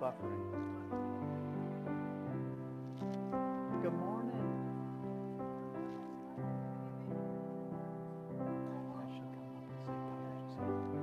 buffering. Good morning. I should come up and say bye.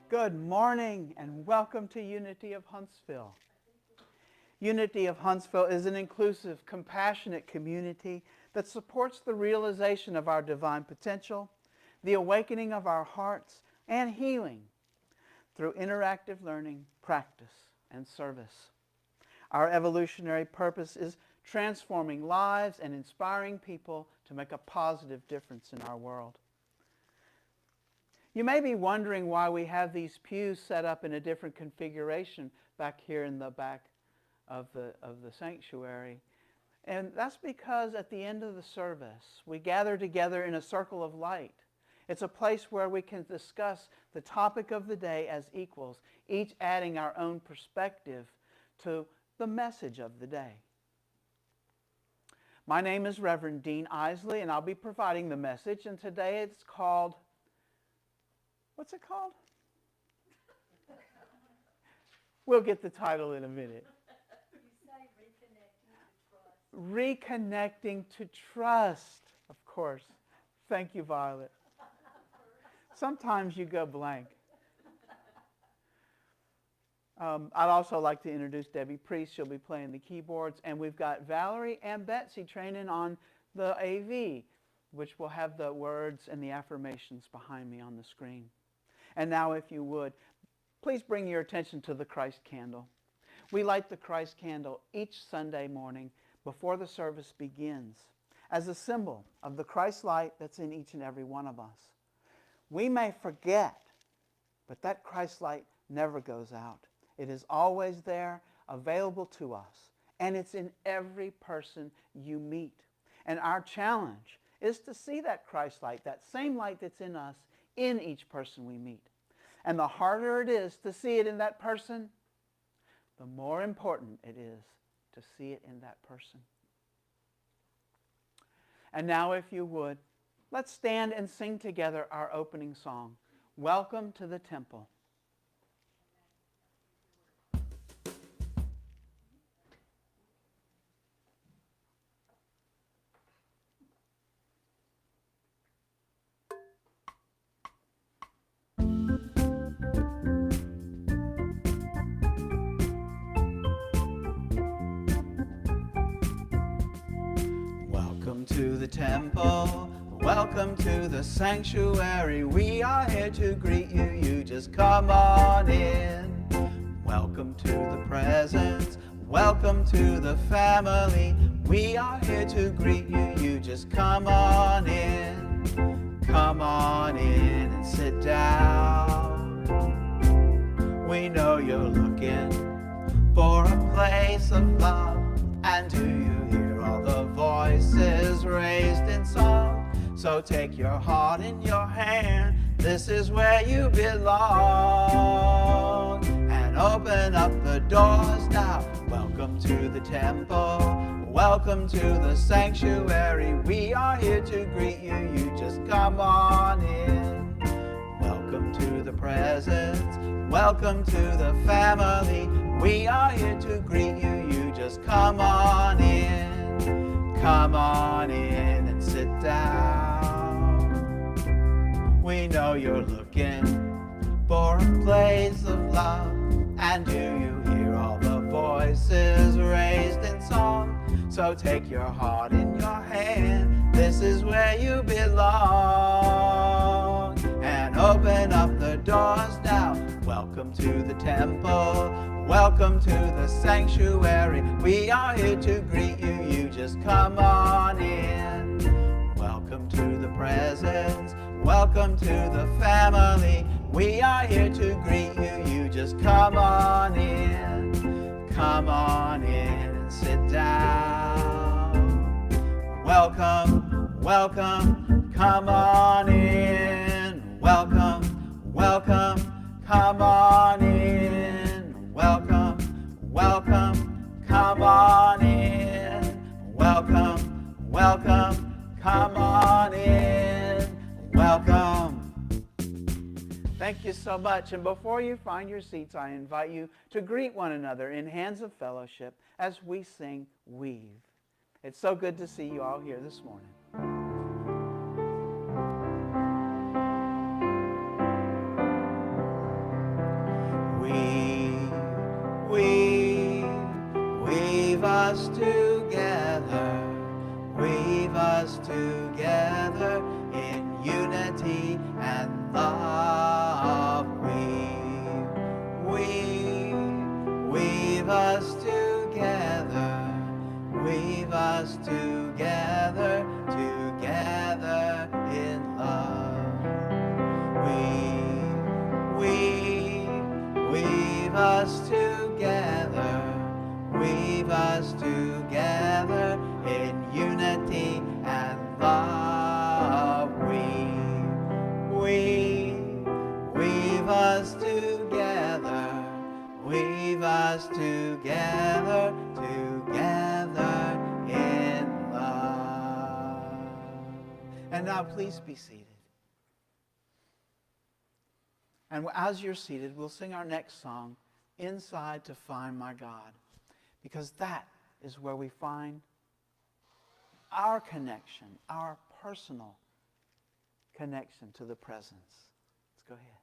Good morning and welcome to Unity of Huntsville. Unity of Huntsville is an inclusive, compassionate community that supports the realization of our divine potential, the awakening of our hearts, and healing through interactive learning, practice, and service. Our evolutionary purpose is transforming lives and inspiring people to make a positive difference in our world. You may be wondering why we have these pews set up in a different configuration back here in the back of the sanctuary. And that's because at the end of the service, we gather together in a circle of light. It's a place where we can discuss the topic of the day as equals, each adding our own perspective to the message of the day. My name is Reverend Dean Isley, and I'll be providing the message, and today it's called... What's it called? We'll get the title in a minute. You say Reconnecting to Trust. Of course. Thank you, Violet. Sometimes you go blank. I'd also like to introduce Debbie Priest. She'll be playing the keyboards. And we've got Valerie and Betsy training on the AV, which will have the words and the affirmations behind me on the screen. And now, if you would, please bring your attention to the Christ candle. We light the Christ candle each Sunday morning before the service begins as a symbol of the Christ light that's in each and every one of us. We may forget, but that Christ light never goes out. It is always there, available to us, and it's in every person you meet. And our challenge is to see that Christ light, that same light that's in us, in each person we meet. And the harder it is to see it in that person, the more important it is to see it in that person. And now, if you would, let's stand and sing together our opening song, Welcome to the Temple. To the temple, welcome to the sanctuary. We are here to greet you, you just come on in. Welcome to the presence, welcome to the family. We are here to greet you, you just come on in. Come on in and sit down. We know you're looking for a place of love, and do you hear all the voices raised in song? So take your heart in your hand, this is where you belong. And open up the doors now, Welcome to the temple. Welcome to the sanctuary. We are here to greet you. You just come on in. Welcome to the presence. Welcome to the family. We are here to greet you. You just come on in. Come on in and sit down. We know you're looking for a place of love. And do you hear all the voices raised in song? So take your heart in your hand. This is where you belong. And open up the doors now. Welcome to the temple. Welcome to the sanctuary. We are here to greet you. You just come on in. Welcome to the presence. Welcome to the family. We are here to greet you. You just come on in. Come on in and sit down. Welcome, welcome, come on in. Welcome, welcome, come on in. Welcome, welcome, come on in. Welcome, welcome, come on in. Welcome. Thank you so much. And before you find your seats, I invite you to greet one another in hands of fellowship as we sing Weave. It's so good to see you all here this morning. Weave us together. Weave us together in unity and love. Weave us together. Weave us together, together in love. Weave us together. Weave us together in unity and love. Weave us together. Weave us together, together in love. And now please be seated. And as you're seated, we'll sing our next song, Inside to Find My God, because that is where we find our connection, our personal connection to the presence. Let's go ahead.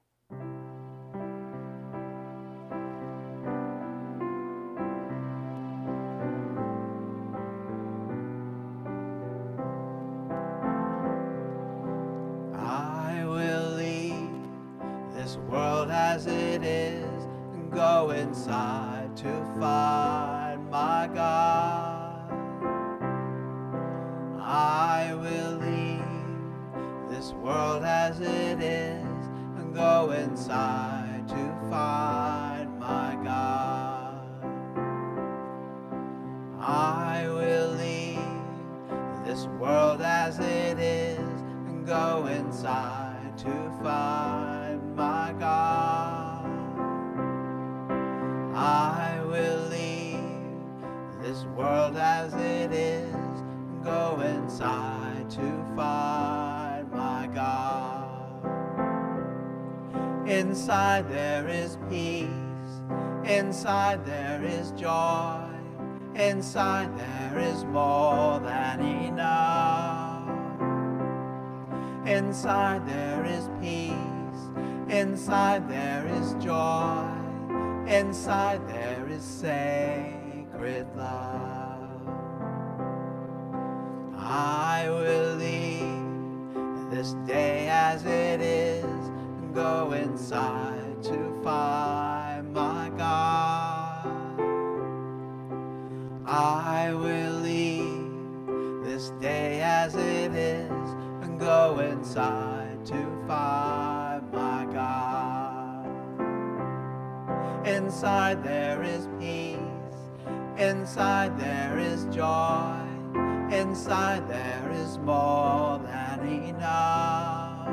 I will leave this world as it is and go inside to find my God. I will leave this world as it is and go inside to find my God. I will leave this world as it is and go inside to find my God. I will leave this world as it is and go inside to find my God. Inside there is peace. Inside there is joy. Inside there is more than enough. Inside there is peace. Inside there is joy. Inside there is sacred love. I will leave this day as it is and go inside to find my God. I will leave this day as it is and go inside to find my God. Inside there is peace. Inside there is joy. Inside there is more than enough.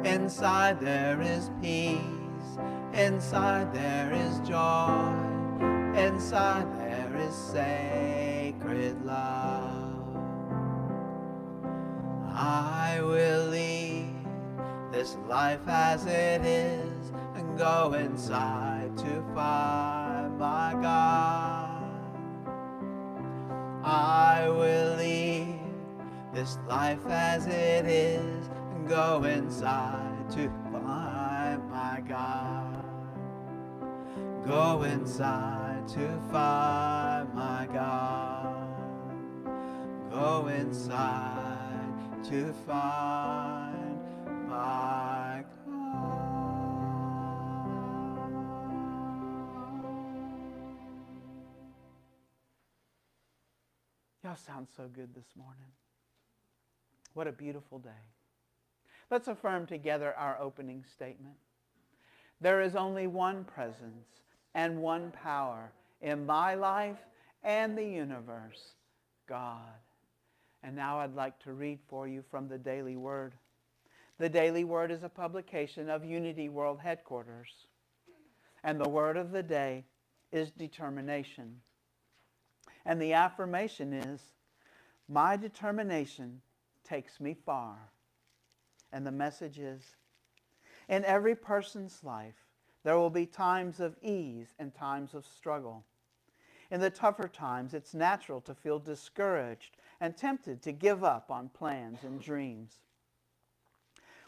Inside there is peace. Inside there is joy. inside there is sacred love. I will leave this life as it is and go inside to find my God. I will leave this life as it is and go inside to find my God. Go inside to find my God. Go inside to find my God. Y'all sound so good this morning. What a beautiful day. Let's affirm together our opening statement. There is only one presence and one power in my life and the universe, God. And now I'd like to read for you from the Daily Word. The Daily Word is a publication of Unity World Headquarters. And the word of the day is determination. And the affirmation is, my determination takes me far. And the message is, in every person's life, there will be times of ease and times of struggle. In the tougher times, it's natural to feel discouraged and tempted to give up on plans and dreams.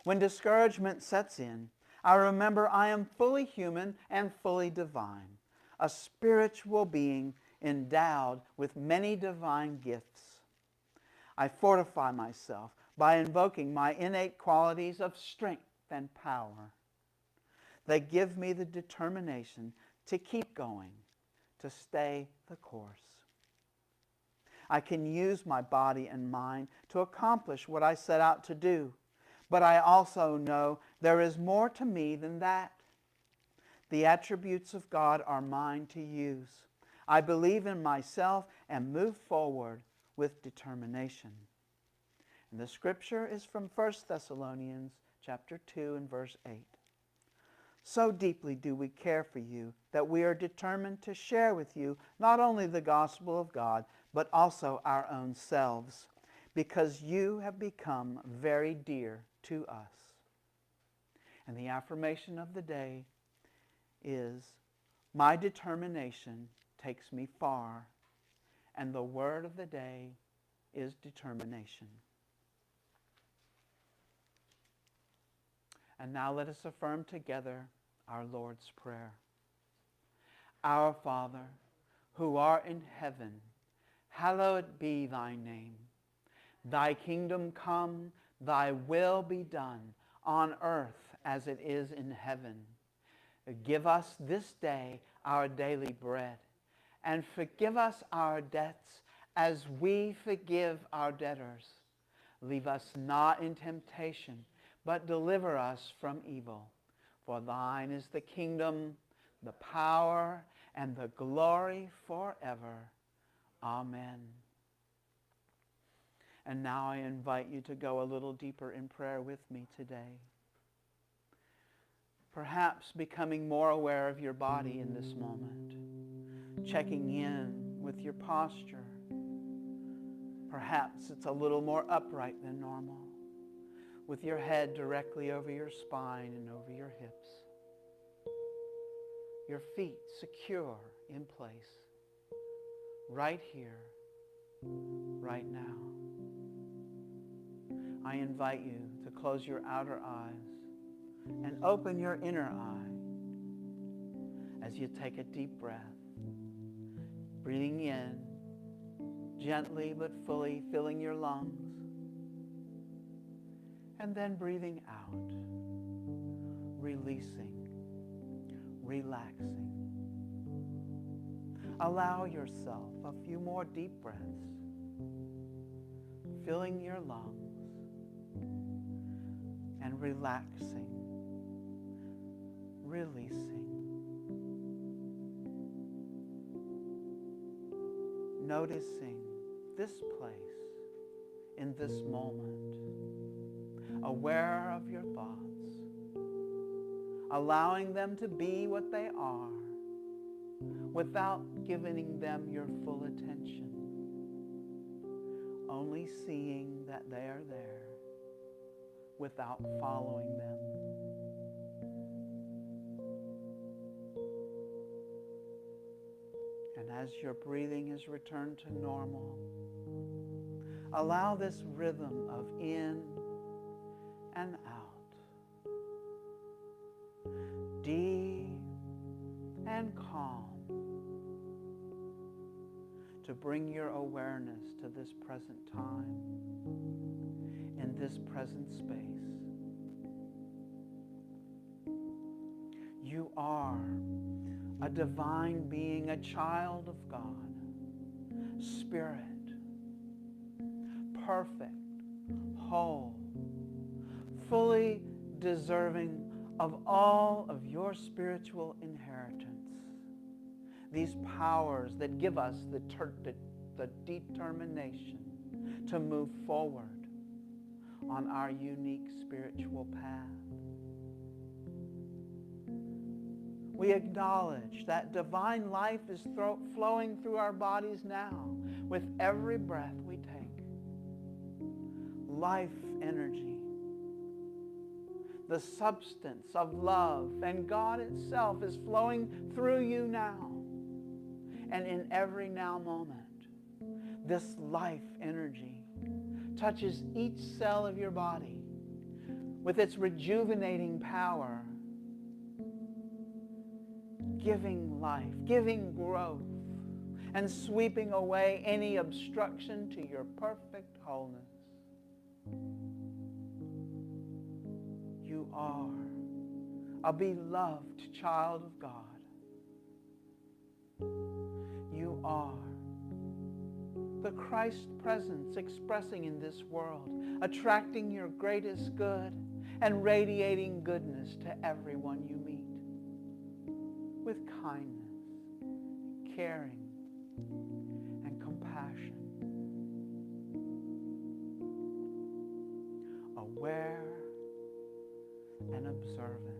When discouragement sets in, I remember I am fully human and fully divine, a spiritual being endowed with many divine gifts. I fortify myself by invoking my innate qualities of strength and power. They give me the determination to keep going, to stay the course. I can use my body and mind to accomplish what I set out to do, but I also know there is more to me than that. The attributes of God are mine to use. I believe in myself and move forward with determination. And the scripture is from 1 Thessalonians chapter 2 and verse 8. So deeply do we care for you that we are determined to share with you not only the gospel of God, but also our own selves, because you have become very dear to us. And the affirmation of the day is, my determination takes me far. And the word of the day is determination. And now let us affirm together our Lord's Prayer. Our Father, who art in heaven, hallowed be thy name. Thy kingdom come, thy will be done, on earth as it is in heaven. Give us this day our daily bread, and forgive us our debts as we forgive our debtors. Leave us not in temptation, but deliver us from evil. For thine is the kingdom, the power, and the glory forever. Amen. And now I invite you to go a little deeper in prayer with me today. Perhaps becoming more aware of your body in this moment. Checking in with your posture. Perhaps it's a little more upright than normal, with your head directly over your spine and over your hips. Your feet secure in place, right here, right now. I invite you to close your outer eyes and open your inner eye as you take a deep breath, breathing in, gently but fully filling your lungs, and then breathing out, releasing, relaxing. Allow yourself a few more deep breaths, filling your lungs and relaxing, releasing. Noticing this place in this moment, aware of your thoughts, allowing them to be what they are, without giving them your full attention, only seeing that they are there without following them. And as your breathing is returned to normal, allow this rhythm of in and out, deep and calm, to bring your awareness to this present time, in this present space. You are a divine being, a child of God, spirit, perfect, whole, fully deserving of all of your spiritual inheritance. These powers that give us the determination to move forward on our unique spiritual path. We acknowledge that divine life is flowing through our bodies now with every breath we take. Life energy, the substance of love and God itself is flowing through you now. And in every now moment, this life energy touches each cell of your body with its rejuvenating power, giving life, giving growth, and sweeping away any obstruction to your perfect wholeness. You are a beloved child of God. You are the Christ presence expressing in this world, attracting your greatest good and radiating goodness to everyone you meet with kindness, caring, and compassion. Aware and observant.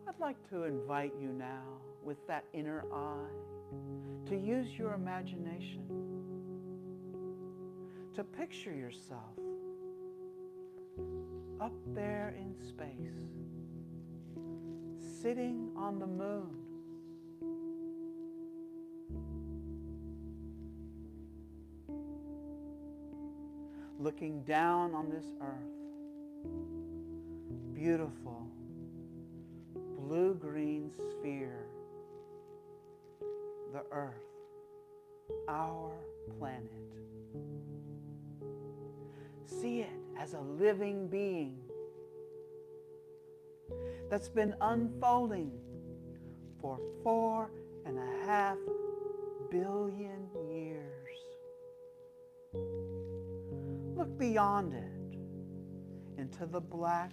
I'd like to invite you now, with that inner eye, to use your imagination to picture yourself up there in space, sitting on the moon, looking down on this earth, beautiful blue-green sphere, the earth, our planet. See it as a living being that's been unfolding for 4.5 billion years. Look beyond it into the black,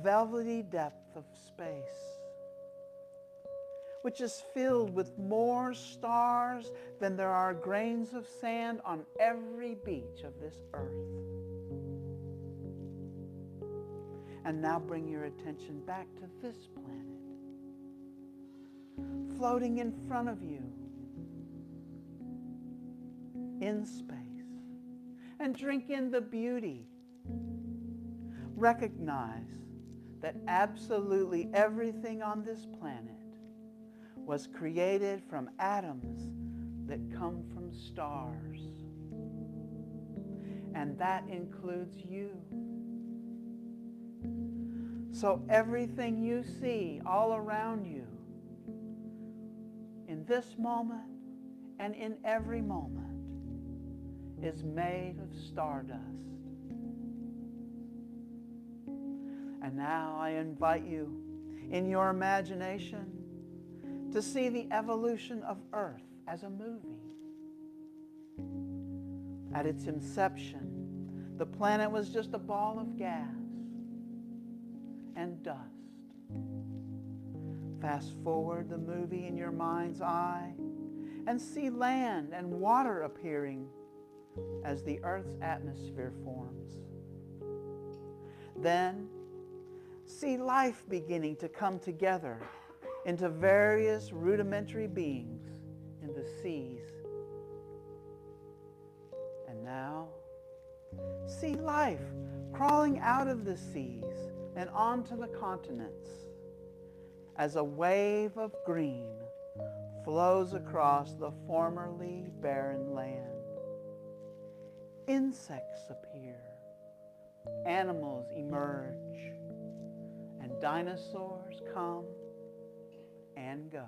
velvety depth of space, which is filled with more stars than there are grains of sand on every beach of this earth. And now bring your attention back to this planet, floating in front of you in space, and drink in the beauty. Recognize that absolutely everything on this planet was created from atoms that come from stars. And that includes you. So everything you see all around you, in this moment and in every moment, is made of stardust. And now I invite you, in your imagination, to see the evolution of Earth as a movie. At its inception, the planet was just a ball of gas and dust. Fast forward the movie in your mind's eye and see land and water appearing as the Earth's atmosphere forms. Then See life beginning to come together into various rudimentary beings in the seas. And now, see life crawling out of the seas and onto the continents as a wave of green flows across the formerly barren land. Insects appear, animals emerge, and dinosaurs come and go.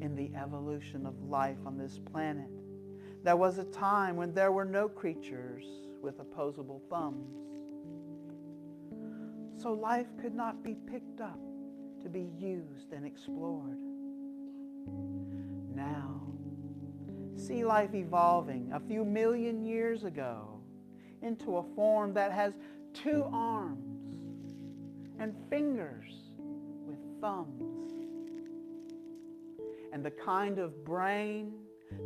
In the evolution of life on this planet, there was a time when there were no creatures with opposable thumbs. So life could not be picked up to be used and explored. Now, see life evolving a few million years ago into a form that has 2 arms and fingers with thumbs, and the kind of brain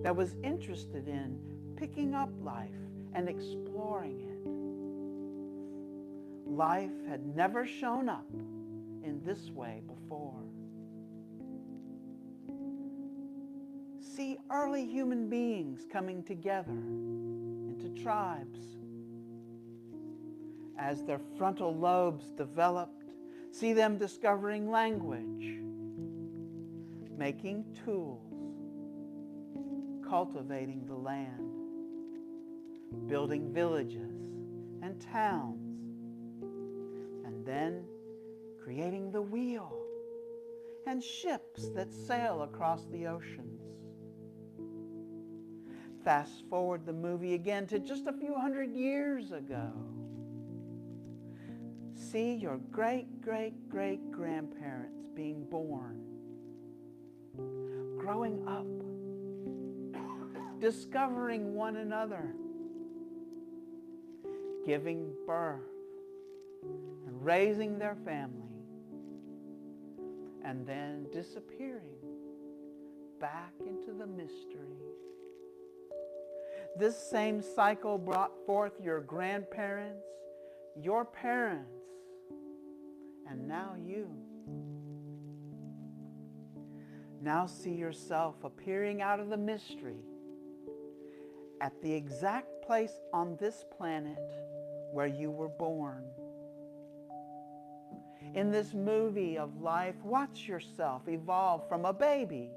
that was interested in picking up life and exploring it. Life had never shown up in this way before. See early human beings coming together into tribes. As their frontal lobes developed, see them discovering language, making tools, cultivating the land, building villages and towns, and then creating the wheel and ships that sail across the oceans. Fast forward the movie again to just a few hundred years ago. See your great-great-great-grandparents being born, growing up, discovering one another, giving birth, and raising their family, and then disappearing back into the mystery. This same cycle brought forth your grandparents, your parents, and now you. Now see yourself appearing out of the mystery at the exact place on this planet where you were born. In this movie of life, watch yourself evolve from a baby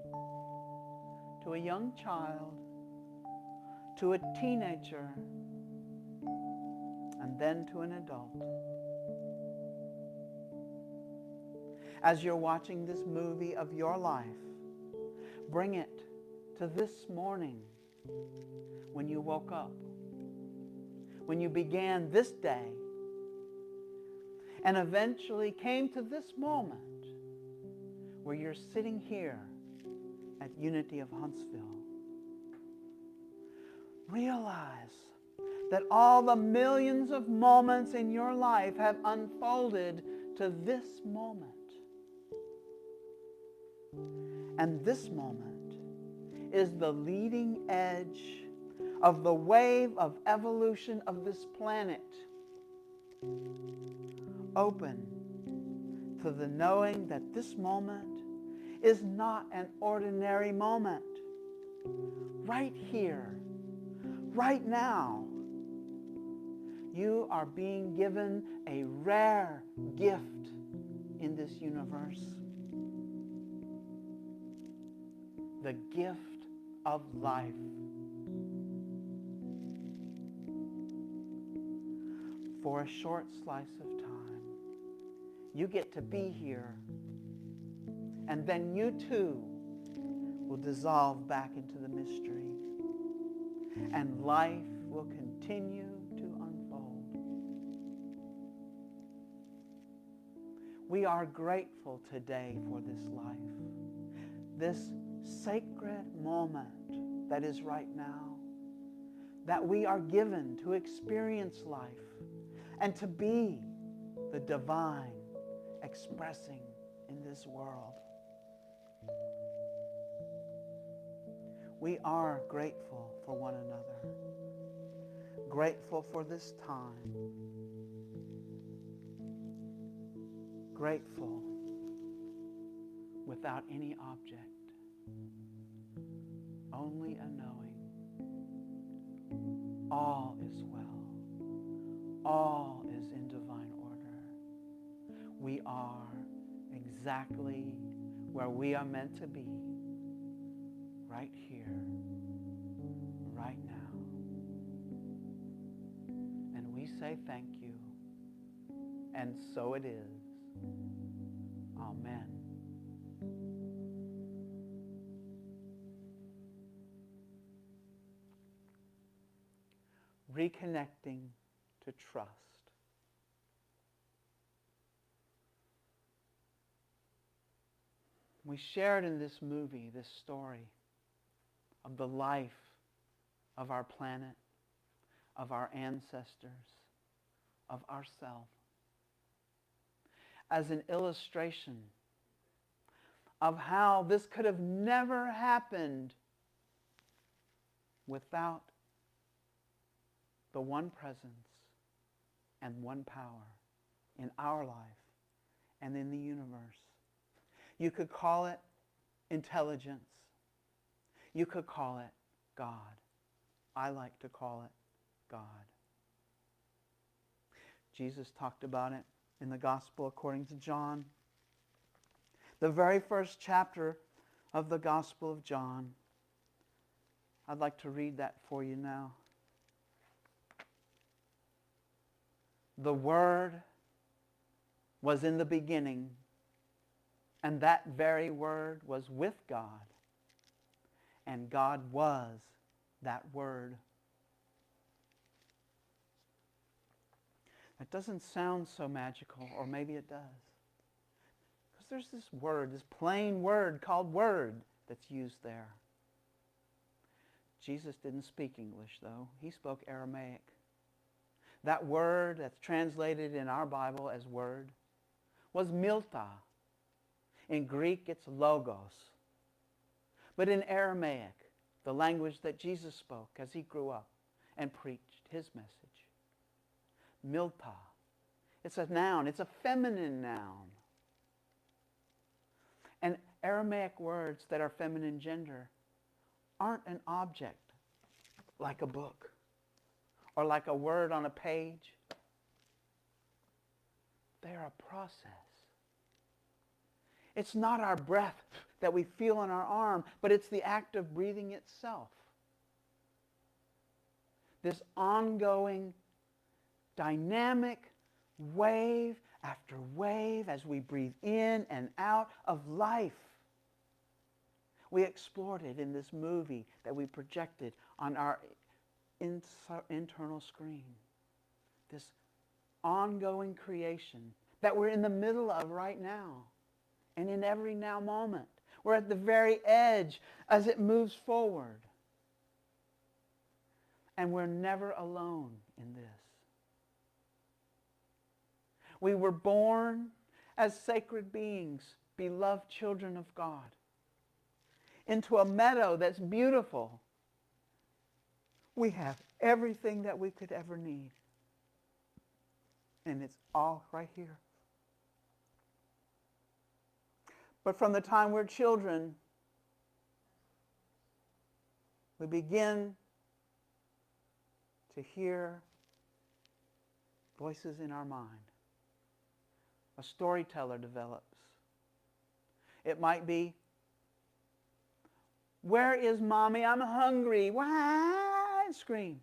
to a young child, to a teenager, and then to an adult. As you're watching this movie of your life, bring it to this morning when you woke up, when you began this day, and eventually came to this moment where you're sitting here at Unity of Huntsville. Realize that all the millions of moments in your life have unfolded to this moment. And this moment is the leading edge of the wave of evolution of this planet. Open to the knowing that this moment is not an ordinary moment. Right here, right now, you are being given a rare gift in this universe. The gift of life. For a short slice of time, you get to be here, and then you too will dissolve back into the mystery, and life will continue to unfold. We are grateful today for this life, this sacred moment that is right now, that we are given to experience life and to be the divine expressing in this world. We are grateful for one another, grateful for this time, grateful without any object, only a knowing. All is well. All is in divine order. We are exactly where we are meant to be, right here, right now. And we say thank you. And so it is. Amen. Reconnecting to trust. We shared in this movie, this story of the life of our planet, of our ancestors, of ourselves, as an illustration of how this could have never happened without the one presence and one power in our life and in the universe. You could call it intelligence. You could call it God. I like to call it God. Jesus talked about it in the Gospel according to John. The very first chapter of the Gospel of John. I'd like to read that for you now. The Word was in the beginning, and that very Word was with God, and God was that Word. It doesn't sound so magical, or maybe it does. Because there's this word, this plain word called Word that's used there. Jesus didn't speak English, though. He spoke Aramaic. That word that's translated in our Bible as word was milta. In Greek, it's logos. But in Aramaic, the language that Jesus spoke as he grew up and preached his message, milta. It's a noun. It's a feminine noun. And Aramaic words that are feminine gender aren't an object like a book or like a word on a page. They're a process. It's not our breath that we feel on our arm, but it's the act of breathing itself. This ongoing, dynamic wave after wave as we breathe in and out of life. We explored it in this movie that we projected on our internal screen. This ongoing creation that we're in the middle of right now and in every now moment. We're at the very edge as it moves forward. And we're never alone in this. We were born as sacred beings, beloved children of God, into a meadow that's beautiful. We have everything that we could ever need. And it's all right here. But from the time we're children, we begin to hear voices in our mind. A storyteller develops. It might be, "Where is Mommy? I'm hungry." Wah! And scream.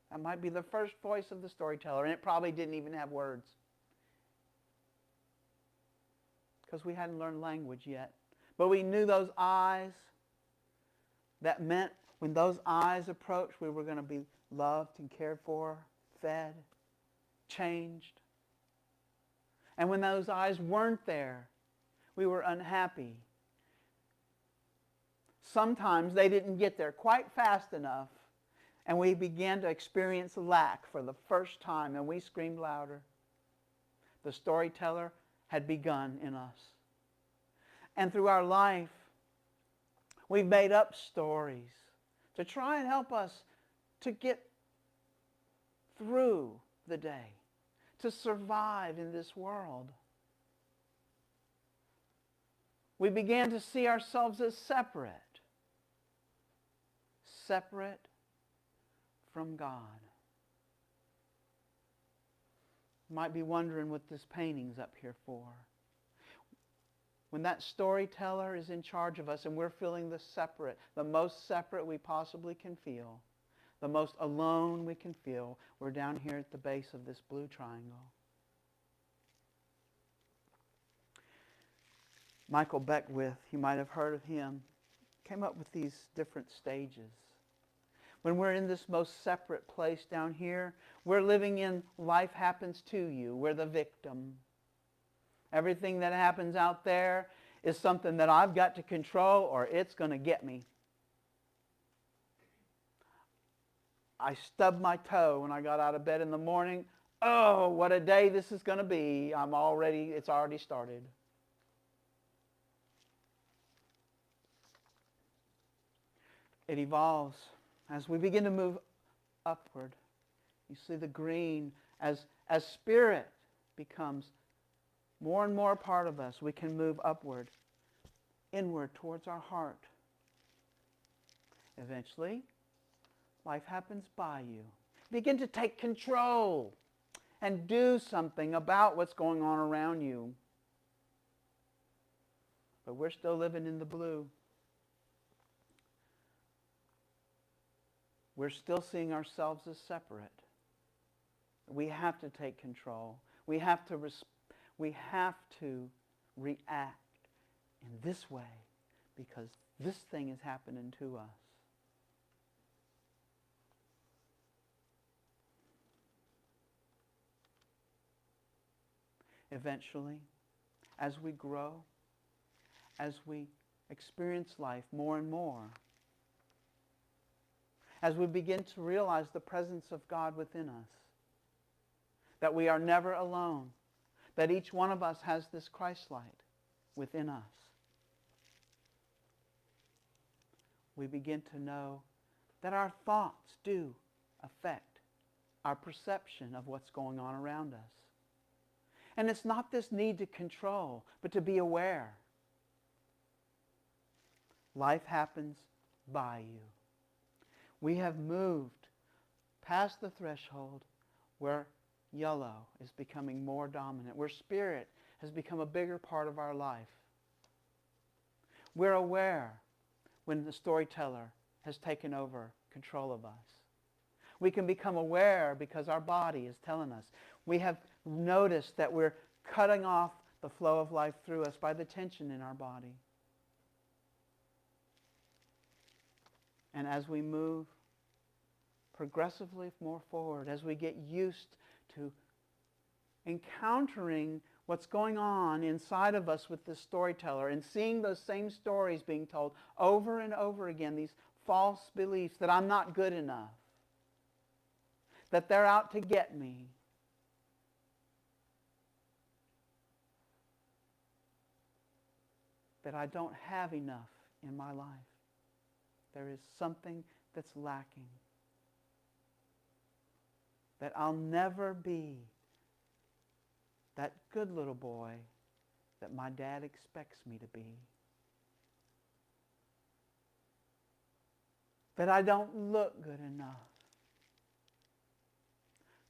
That might be the first voice of the storyteller, and it probably didn't even have words. Because we hadn't learned language yet. But we knew those eyes. That meant when those eyes approached, we were going to be loved and cared for, fed, changed. And when those eyes weren't there, we were unhappy. Sometimes they didn't get there quite fast enough, and we began to experience lack for the first time, and we screamed louder. The storyteller had begun in us. And through our life, we've made up stories to try and help us to get through the day, to survive in this world. we began to see ourselves as separate from God. You might be wondering what this painting's up here for. When that storyteller is in charge of us and we're feeling the most separate we possibly can feel, the most alone we can feel, we're down here at the base of this blue triangle. Michael Beckwith, you might have heard of him, came up with these different stages. When we're in this most separate place down here, we're living in life happens to you. We're the victim. Everything that happens out there is something that I've got to control or it's going to get me. I stubbed my toe when I got out of bed in the morning. Oh, what a day this is going to be. It's already started. It evolves as we begin to move upward. You see the green as spirit becomes more and more a part of us. We can move upward, inward towards our heart. Eventually, life happens by you. Begin to take control and do something about what's going on around you. But we're still living in the blue. We're still seeing ourselves as separate. We have to take control. We have to react in this way because this thing is happening to us. Eventually, as we grow, as we experience life more and more, as we begin to realize the presence of God within us, that we are never alone, that each one of us has this Christ light within us, we begin to know that our thoughts do affect our perception of what's going on around us. And it's not this need to control, but to be aware. Life happens by you. We have moved past the threshold where yellow is becoming more dominant, where spirit has become a bigger part of our life. We're aware when the storyteller has taken over control of us. We can become aware because our body is telling us. We have noticed that we're cutting off the flow of life through us by the tension in our body. And as we move progressively more forward, as we get used to encountering what's going on inside of us with this storyteller and seeing those same stories being told over and over again, these false beliefs that I'm not good enough, that they're out to get me, that I don't have enough in my life. There is something that's lacking. That I'll never be that good little boy that my dad expects me to be. That I don't look good enough.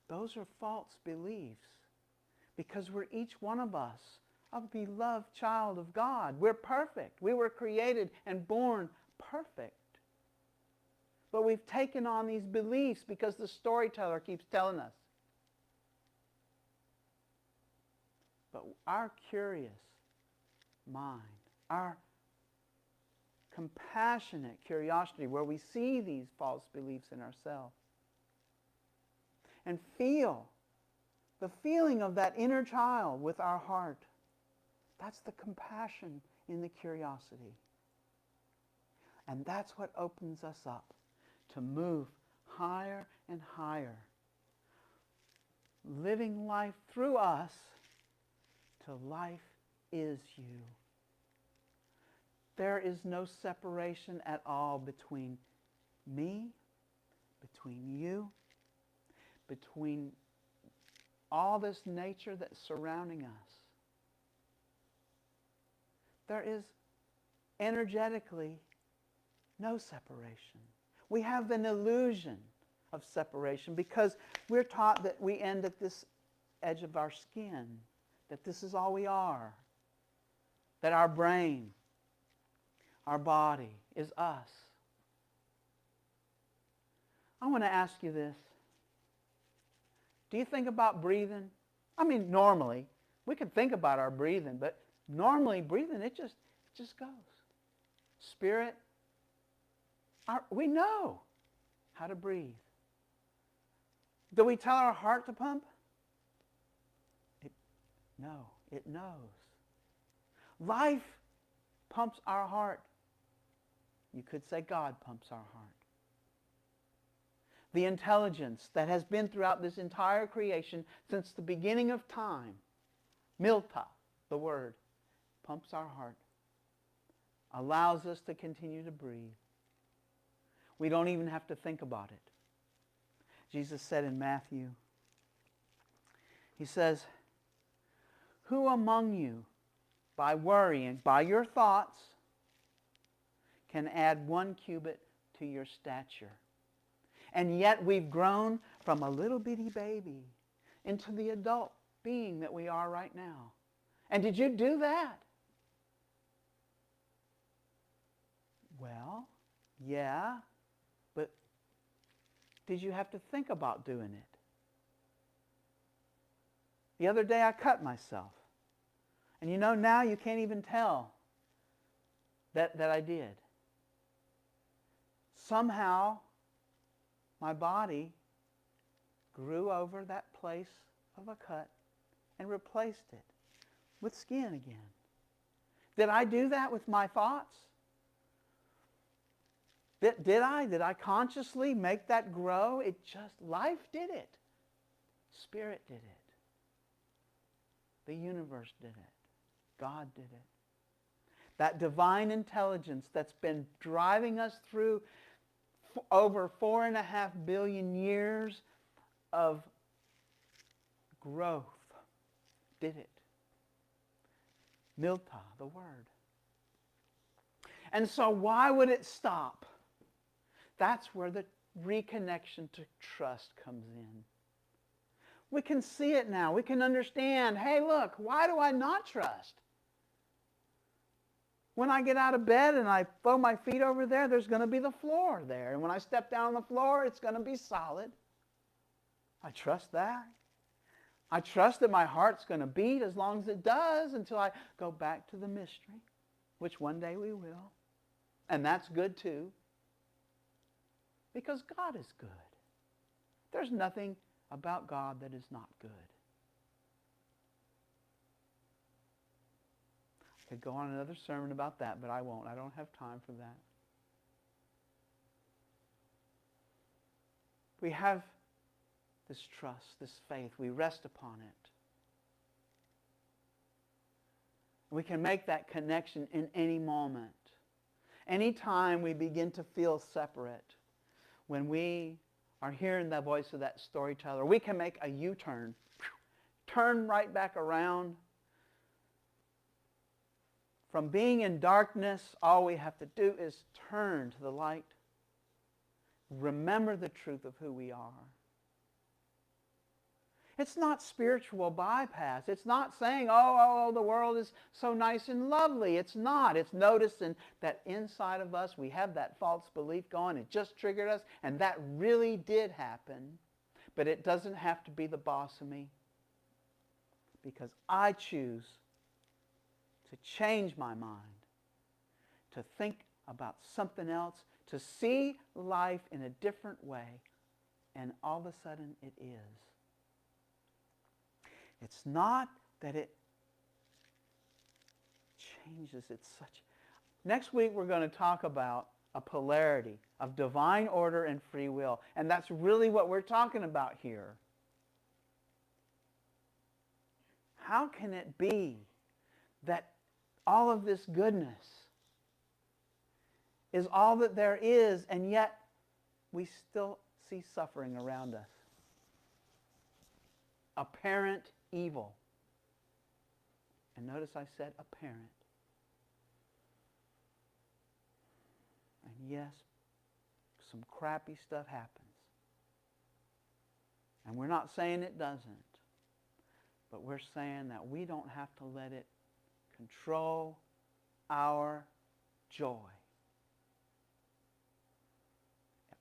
Those are false beliefs because we're each one of us a beloved child of God. We're perfect. We were created and born perfect. But we've taken on these beliefs because the storyteller keeps telling us. But our curious mind, our compassionate curiosity, where we see these false beliefs in ourselves and feel the feeling of that inner child with our heart, that's the compassion in the curiosity. And that's what opens us up to move higher and higher, living life through us till life is you. There is no separation at all between me, between you, between all this nature that's surrounding us. There is energetically, no separation. We have an illusion of separation because we're taught that we end at this edge of our skin, that this is all we are, that our brain, our body is us. I want to ask you this. Do you think about breathing? I mean, normally, we can think about our breathing, but normally breathing, it just goes. Spirit, we know how to breathe. Do we tell our heart to pump? No, it knows. Life pumps our heart. You could say God pumps our heart. The intelligence that has been throughout this entire creation since the beginning of time, Milta, the word, pumps our heart, allows us to continue to breathe. We don't even have to think about it. Jesus said in Matthew, he says, who among you, by worrying, by your thoughts, can add 1 cubit to your stature? And yet we've grown from a little bitty baby into the adult being that we are right now. And did you do that? Well, yeah, but did you have to think about doing it? The other day I cut myself. And you know, now you can't even tell that I did. Somehow, my body grew over that place of a cut and replaced it with skin again. Did I do that with my thoughts? Did I consciously make that grow? Life did it. Spirit did it. The universe did it. God did it. That divine intelligence that's been driving us through over 4.5 billion years of growth did it. Milta, the word. And so why would it stop? That's where the reconnection to trust comes in. We can see it now. We can understand, hey, look, why do I not trust? When I get out of bed and I throw my feet over there, there's going to be the floor there. And when I step down on the floor, it's going to be solid. I trust that. I trust that my heart's going to beat as long as it does until I go back to the mystery, which one day we will. And that's good too. Because God is good. There's nothing about God that is not good. I could go on another sermon about that, but I won't. I don't have time for that. We have this trust, this faith. We rest upon it. We can make that connection in any moment. Anytime we begin to feel separate, when we are hearing the voice of that storyteller, we can make a U-turn, turn right back around. From being in darkness, all we have to do is turn to the light. Remember the truth of who we are. It's not spiritual bypass. It's not saying, oh, the world is so nice and lovely. It's not. It's noticing that inside of us we have that false belief going. It just triggered us, and that really did happen. But it doesn't have to be the boss of me, because I choose to change my mind, to think about something else, to see life in a different way, and all of a sudden it is. It's not that it changes. It's such. Next week we're going to talk about a polarity of divine order and free will. And that's really what we're talking about here. How can it be that all of this goodness is all that there is, and yet we still see suffering around us? Apparent evil. And notice I said apparent. yes, some crappy stuff happens. And we're not saying it doesn't, but we're saying that we don't have to let it control our joy.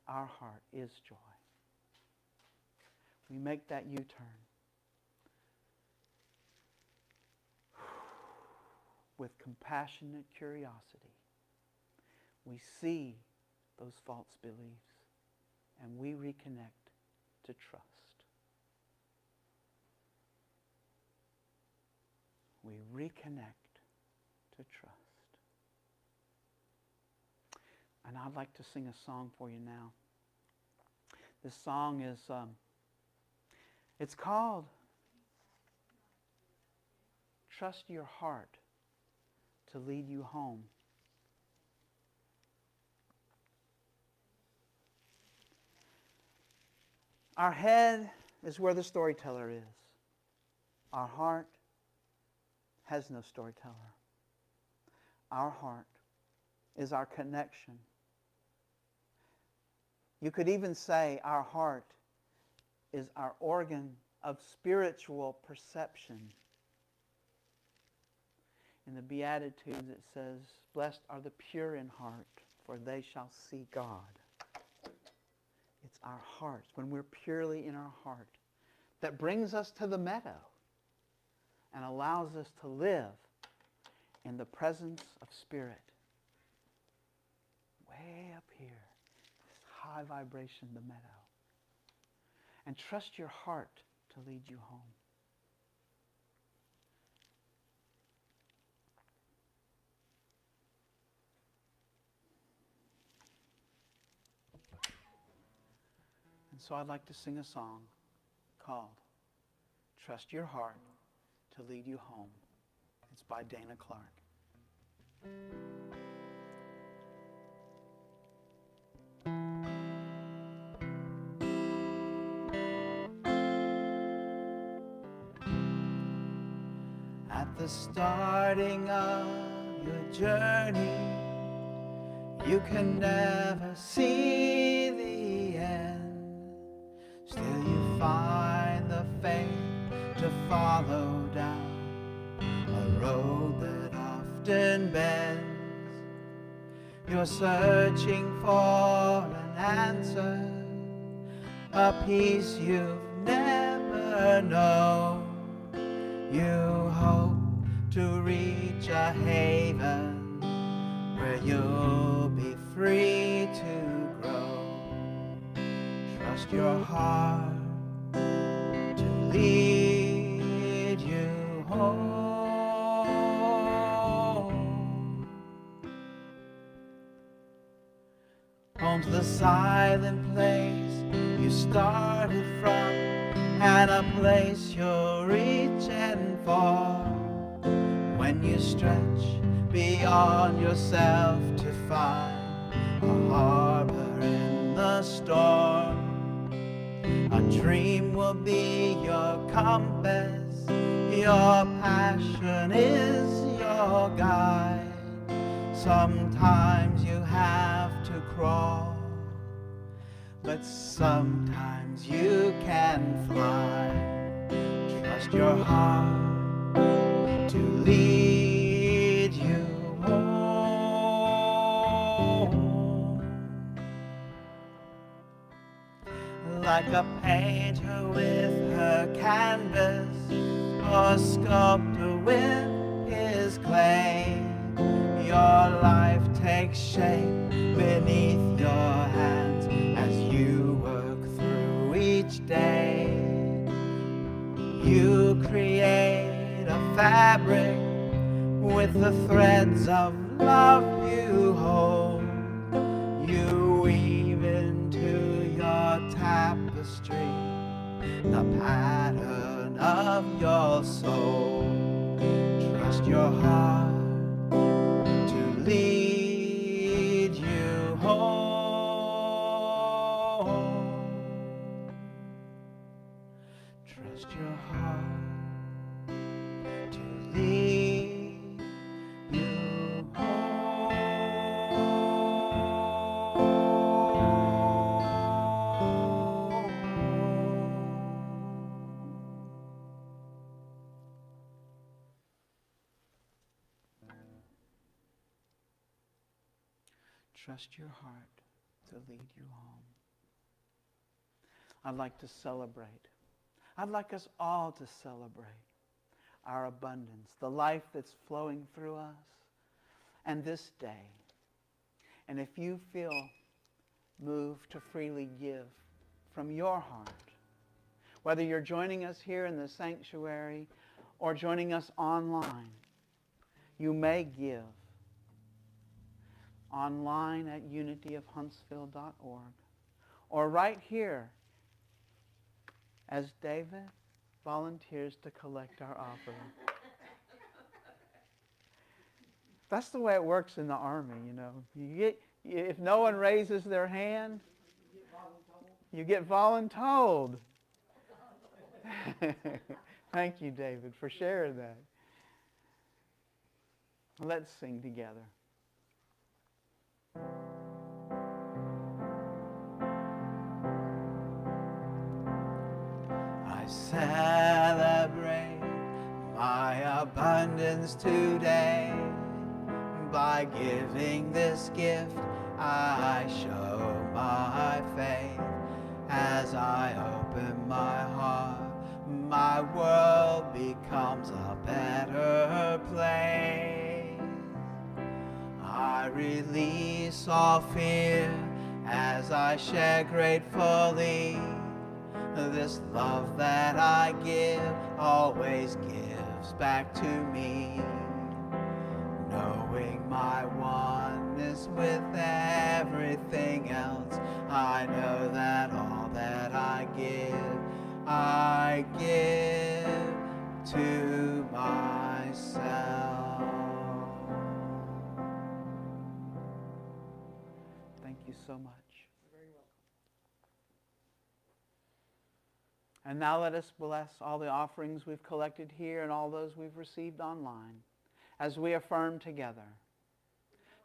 Our heart is joy. We make that U-turn with compassionate curiosity. We see those false beliefs and we reconnect to trust. We reconnect to trust. And I'd like to sing a song for you now. This song is, it's called Trust Your Heart to Lead You Home. Our head is where the storyteller is. Our heart has no storyteller. Our heart is our connection. You could even say our heart is our organ of spiritual perception. In the Beatitudes it says, "Blessed are the pure in heart, for they shall see God." It's our hearts, when we're purely in our heart, that brings us to the meadow and allows us to live in the presence of Spirit. Way up here, this high vibration, the meadow. And trust your heart to lead you home. And so I'd like to sing a song called Trust Your Heart to Lead You Home. It's by Dana Clark. At the starting of your journey, you can never see the end. Still you find the faith to follow down a road that often bends. You're searching for an answer, a peace you've never known. You hope to reach a haven where you'll be free to grow. Trust your heart to lead you home. Home's the silent place you started from, and a place you're reaching for. When you stretch beyond yourself to find a harbor in the storm, a dream will be your compass, your passion is your guide. Sometimes you have to crawl, but sometimes you can fly. Trust your heart to lead you home. Like a painter with her canvas, or a sculptor with his clay, your life takes shape beneath your hands as you work through each day. You create a fabric with the threads of love you hold. You weave into your tapestry the pattern of your soul. Trust your heart to lead you home. Trust your heart to lead you home. Trust your heart to lead you home. I'd like to celebrate. I'd like us all to celebrate our abundance, the life that's flowing through us, and this day. And if you feel moved to freely give from your heart, whether you're joining us here in the sanctuary or joining us online, you may give online at unityofhuntsville.org or right here as David volunteers to collect our offering. That's the way it works in the Army, you know. If no one raises their hand, you get voluntold. Thank you, David, for sharing that. Let's sing together. I celebrate my abundance today. By giving this gift, I show my faith. As I open my heart, my world becomes a better place. I release all fear as I share gratefully. This love that I give always gives back to me. Knowing my oneness with everything else, I know that all that I give to myself. Thank you so much. You're very welcome. And now let us bless all the offerings we've collected here and all those we've received online as we affirm together.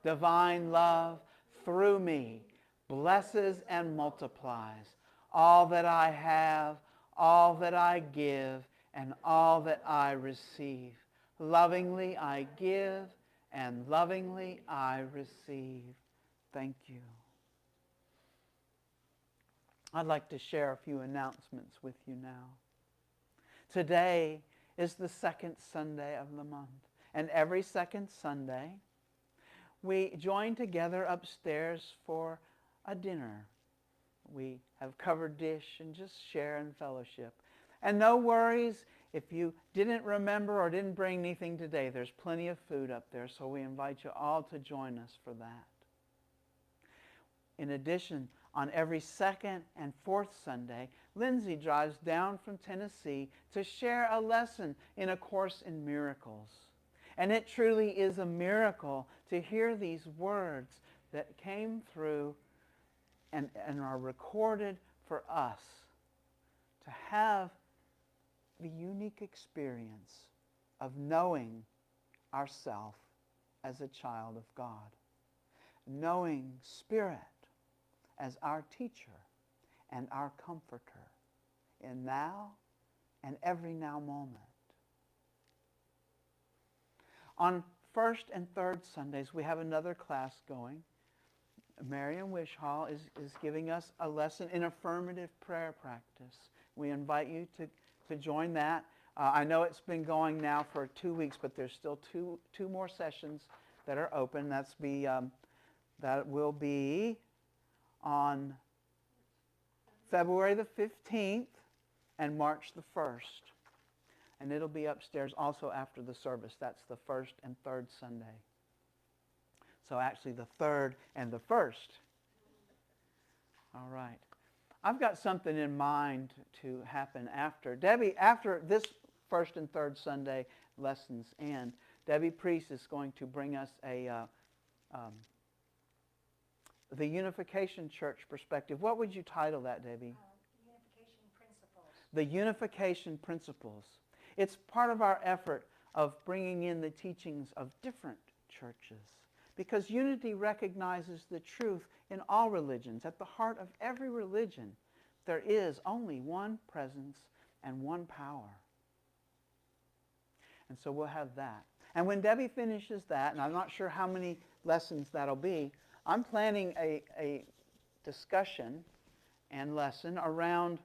Divine love through me blesses and multiplies all that I have, all that I give, and all that I receive. Lovingly I give, and lovingly I receive. Thank you. I'd like to share a few announcements with you now. Today is the second Sunday of the month, and every second Sunday we join together upstairs for a dinner. We have covered dish and just share and fellowship. And no worries if you didn't remember or didn't bring anything today. There's plenty of food up there, so we invite you all to join us for that. In addition, on every second and fourth Sunday, Lindsay drives down from Tennessee to share a lesson in A Course in Miracles. And it truly is a miracle to hear these words that came through and are recorded for us to have the unique experience of knowing ourself as a child of God, knowing Spirit as our teacher and our comforter in now and every now moment. On first and third Sundays, we have another class going. Marian Wishall is giving us a lesson in affirmative prayer practice. We invite you to join that. I know it's been going now for 2 weeks, but there's still two more sessions that are open. That will be on February the 15th and March the 1st. And it'll be upstairs also after the service. That's the first and third Sunday. So actually the third and the first. All right. I've got something in mind to happen after. Debbie, after this first and third Sunday lessons end, Debbie Priest is going to bring us the Unification Church perspective. What would you title that, Debbie? Unification Principles. The Unification Principles. It's part of our effort of bringing in the teachings of different churches, because unity recognizes the truth in all religions. At the heart of every religion, there is only one presence and one power. And so we'll have that. And when Debbie finishes that, and I'm not sure how many lessons that'll be, I'm planning a discussion and lesson around,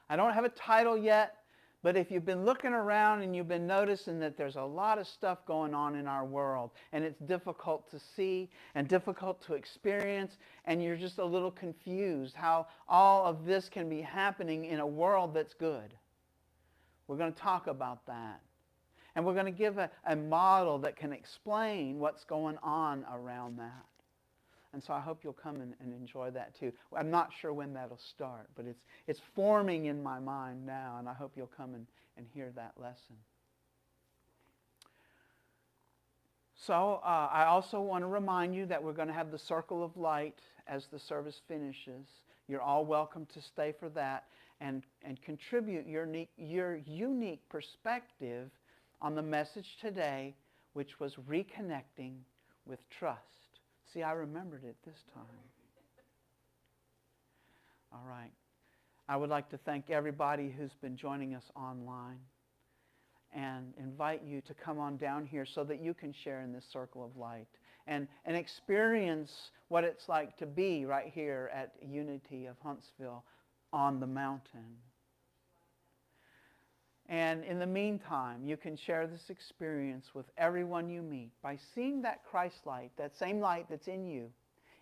I don't have a title yet, but if you've been looking around and you've been noticing that there's a lot of stuff going on in our world, and it's difficult to see and difficult to experience, and you're just a little confused how all of this can be happening in a world that's good. We're going to talk about that. And we're going to give a model that can explain what's going on around that. And so I hope you'll come and enjoy that too. I'm not sure when that'll start, but it's forming in my mind now, and I hope you'll come and hear that lesson. So I also want to remind you that we're going to have the circle of light as the service finishes. You're all welcome to stay for that and contribute your unique perspective on the message today, which was reconnecting with trust. See, I remembered it this time. All right. I would like to thank everybody who's been joining us online and invite you to come on down here so that you can share in this circle of light and experience what it's like to be right here at Unity of Huntsville on the mountain. And in the meantime, you can share this experience with everyone you meet by seeing that Christ light, that same light that's in you,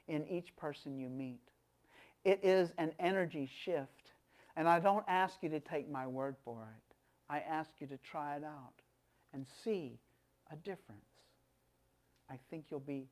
in each person you meet. It is an energy shift. And I don't ask you to take my word for it. I ask you to try it out and see a difference. I think you'll be